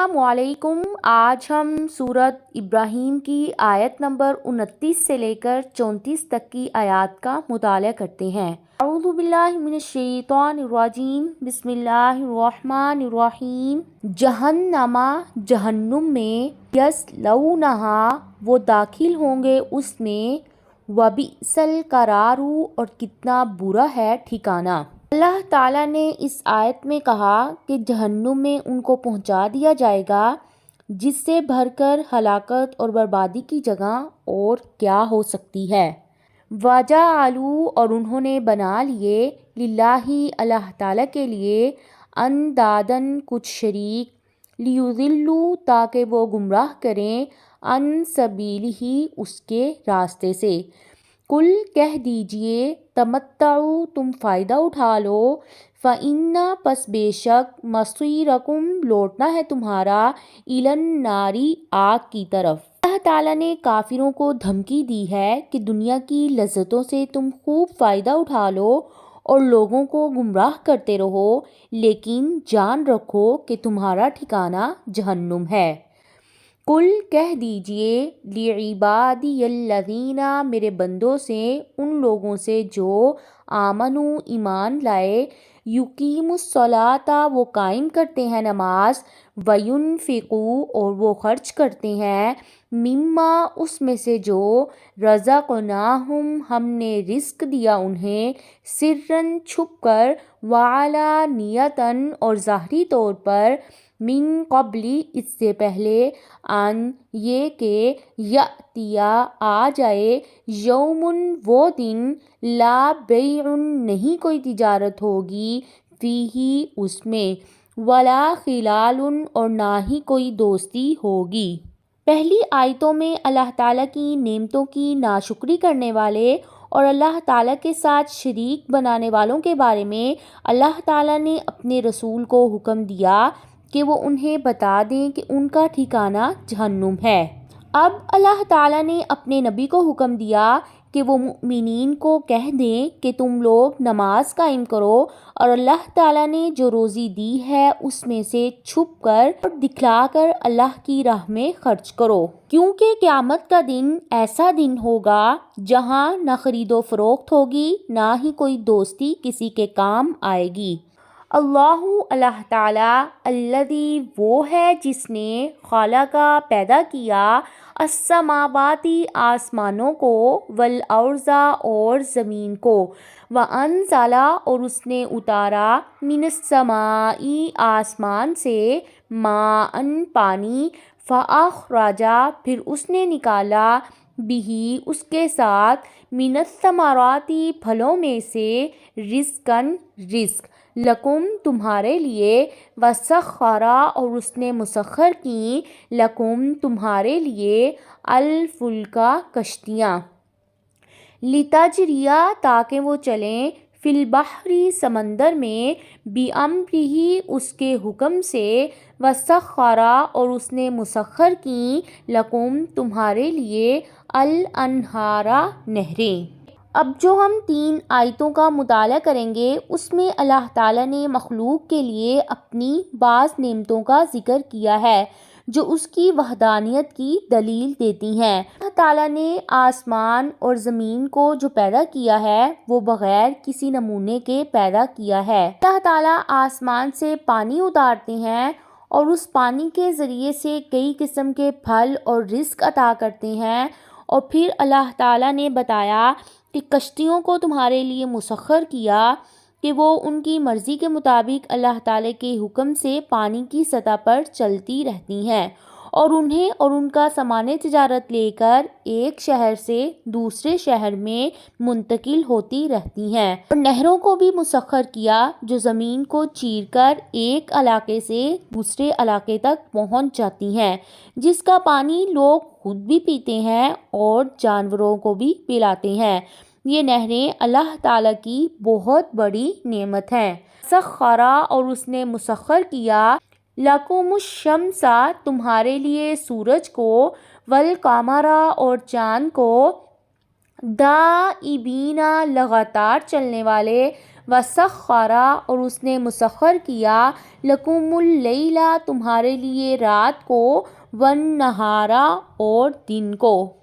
السلام علیکم۔ آج ہم سورۃ ابراہیم کی آیت نمبر 29 سے لے کر 34 تک کی آیات کا مطالعہ کرتے ہیں۔ اعوذ باللہ من الشیطان الرجیم، بسم اللہ الرحمن الرحیم۔ جہنم میں، یصلونہا وہ داخل ہوں گے اس میں، وبئس القرار اور کتنا برا ہے ٹھکانہ۔ اللہ تعالیٰ نے اس آیت میں کہا کہ جہنم میں ان کو پہنچا دیا جائے گا، جس سے بھر کر ہلاکت اور بربادی کی جگہ اور کیا ہو سکتی ہے۔ وَجَعَلُوا اور انہوں نے بنا لیے، للہ اللہ تعالیٰ کے لیے، اندادن کچھ شریک، لیضلوا تاکہ وہ گمراہ کریں، عن سبیلہ اس کے راستے سے۔ کل کہہ دیجئے، تمتعوا تم فائدہ اٹھا لو، فإن پس بے شک، مصیرکم لوٹنا ہے تمہارا، الی النار آگ کی طرف۔ اللہ تعالیٰ نے کافروں کو دھمکی دی ہے کہ دنیا کی لذتوں سے تم خوب فائدہ اٹھا لو اور لوگوں کو گمراہ کرتے رہو، لیکن جان رکھو کہ تمہارا ٹھکانہ جہنم ہے۔ کل کہہ دیجئے، لعبادی الذین میرے بندوں سے، ان لوگوں سے جو آمنوا ایمان لائے، یقیموا الصلاۃ وہ قائم کرتے ہیں نماز، وینفقوا اور وہ خرچ کرتے ہیں، مما اس میں سے جو رزقناہم ہم نے رزق دیا انہیں، سرًا چھپ کر، وعلانیۃً اور ظاہری طور پر، من قبل اس سے پہلے، ان یہ کہ یأتیا آ جائے، یوم وہ دن، لا بیع نہیں کوئی تجارت ہوگی، فیہ اس میں، ولا خلال اور نہ ہی کوئی دوستی ہوگی۔ پہلی آیتوں میں اللہ تعالیٰ کی نعمتوں کی ناشکری کرنے والے اور اللہ تعالیٰ کے ساتھ شریک بنانے والوں کے بارے میں اللہ تعالیٰ نے اپنے رسول کو حکم دیا کہ وہ انہیں بتا دیں کہ ان کا ٹھکانہ جہنم ہے۔ اب اللہ تعالیٰ نے اپنے نبی کو حکم دیا کہ وہ مؤمنین کو کہہ دیں کہ تم لوگ نماز قائم کرو اور اللہ تعالیٰ نے جو روزی دی ہے اس میں سے چھپ کر اور دکھلا کر اللہ کی راہ میں خرچ کرو، کیونکہ قیامت کا دن ایسا دن ہوگا جہاں نہ خرید و فروخت ہوگی، نہ ہی کوئی دوستی کسی کے کام آئے گی۔ اللہ تعالیٰ، الذی وہ ہے جس نے خلق پیدا کیا، السماوات آسمانوں کو، والارض اور زمین کو، وانزل اور اس نے اتارا، من السماء آسمان سے، ماء پانی، فاخرج پھر اس نے نکالا، بہ اس کے ساتھ، من الثمرات پھلوں میں سے، رزقاً رزق، لکم تمہارے لیے، وسخر اور اس نے مسخر کی، لکم تمہارے لیے، الفلک کشتیاں، لتجریہ تاکہ وہ چلیں، فی البحر سمندر میں، بامرہ اس کے حکم سے، وسخر اور اس نے مسخر کی، لکم تمہارے لیے، الانہار نہریں۔ اب جو ہم 3 آیتوں کا مطالعہ کریں گے اس میں اللہ تعالیٰ نے مخلوق کے لیے اپنی بعض نعمتوں کا ذکر کیا ہے جو اس کی وحدانیت کی دلیل دیتی ہیں۔ اللہ تعالیٰ نے آسمان اور زمین کو جو پیدا کیا ہے وہ بغیر کسی نمونے کے پیدا کیا ہے۔ اللہ تعالیٰ آسمان سے پانی اتارتے ہیں اور اس پانی کے ذریعے سے کئی قسم کے پھل اور رزق عطا کرتے ہیں، اور پھر اللہ تعالیٰ نے بتایا کہ کشتیوں کو تمہارے لیے مسخر کیا کہ وہ ان کی مرضی کے مطابق اللہ تعالیٰ کے حکم سے پانی کی سطح پر چلتی رہتی ہیں، اور انہیں اور ان کا سامان تجارت لے کر ایک شہر سے دوسرے شہر میں منتقل ہوتی رہتی ہیں، اور نہروں کو بھی مسخر کیا جو زمین کو چیر کر ایک علاقے سے دوسرے علاقے تک پہنچ جاتی ہیں، جس کا پانی لوگ خود بھی پیتے ہیں اور جانوروں کو بھی پلاتے ہیں۔ یہ نہریں اللہ تعالیٰ کی بہت بڑی نعمت ہیں۔ سخرا اور اس نے مسخر کیا، لکم الشمس تمہارے لیے سورج کو، والقمر اور چاند کو، دائبین لگاتار چلنے والے، وسخرا اور اس نے مسخر کیا لکم اللیل تمہارے لیے رات کو والنہارا اور دن کو،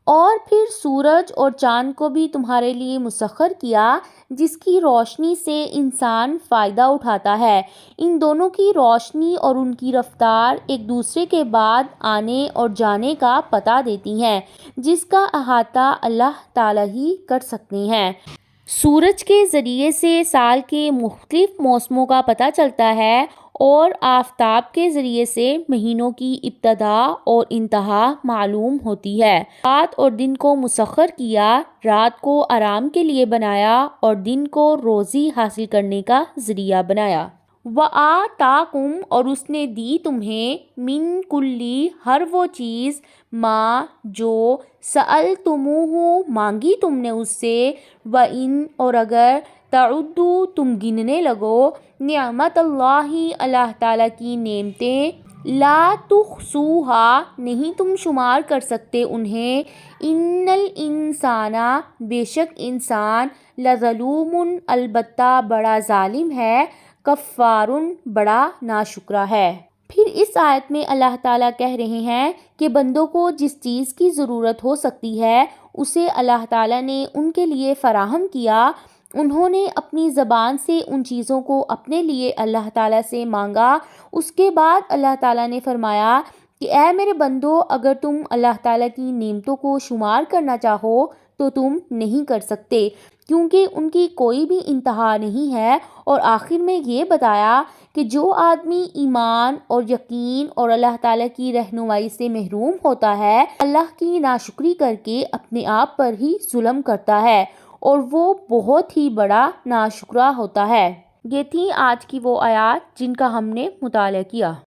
اور پھر سورج اور چاند کو بھی تمہارے لیے مسخر کیا جس کی روشنی سے انسان فائدہ اٹھاتا ہے۔ ان دونوں کی روشنی اور ان کی رفتار ایک دوسرے کے بعد آنے اور جانے کا پتہ دیتی ہیں جس کا احاطہ اللہ تعالیٰ ہی کر سکتے ہیں۔ سورج کے ذریعے سے سال کے مختلف موسموں کا پتہ چلتا ہے اور آفتاب کے ذریعے سے مہینوں کی ابتدا اور انتہا معلوم ہوتی ہے۔ رات اور دن کو مسخر کیا، رات کو آرام کے لیے بنایا اور دن کو روزی حاصل کرنے کا ذریعہ بنایا۔ وَآتَاكُمْ اور اس نے دی تمہیں من کلی ہر وہ چیز ما جو سألتموہ مانگی تم نے اس سے، وَإِن اور اگر تعدو تم گننے لگو نعمت اللہ تعالیٰ کی نعمتیں لا تحصوہا نہیں تم شمار کر سکتے انہیں، ان الانسان بے شک انسان لظلوم البتہ بڑا ظالم ہے، کفار بڑا ناشکرا ہے۔ پھر اس آیت میں اللہ تعالیٰ کہہ رہے ہیں کہ بندوں کو جس چیز کی ضرورت ہو سکتی ہے اسے اللہ تعالیٰ نے ان کے لیے فراہم کیا۔ انہوں نے اپنی زبان سے ان چیزوں کو اپنے لیے اللہ تعالیٰ سے مانگا۔ اس کے بعد اللہ تعالیٰ نے فرمایا کہ اے میرے بندو، اگر تم اللہ تعالیٰ کی نعمتوں کو شمار کرنا چاہو تو تم نہیں کر سکتے کیونکہ ان کی کوئی بھی انتہا نہیں ہے۔ اور آخر میں یہ بتایا کہ جو آدمی ایمان اور یقین اور اللہ تعالیٰ کی رہنمائی سے محروم ہوتا ہے، اللہ کی ناشکری کر کے اپنے آپ پر ہی ظلم کرتا ہے اور وہ بہت ہی بڑا ناشکرا ہوتا ہے۔ یہ تھی آج کی وہ آیات جن کا ہم نے مطالعہ کیا۔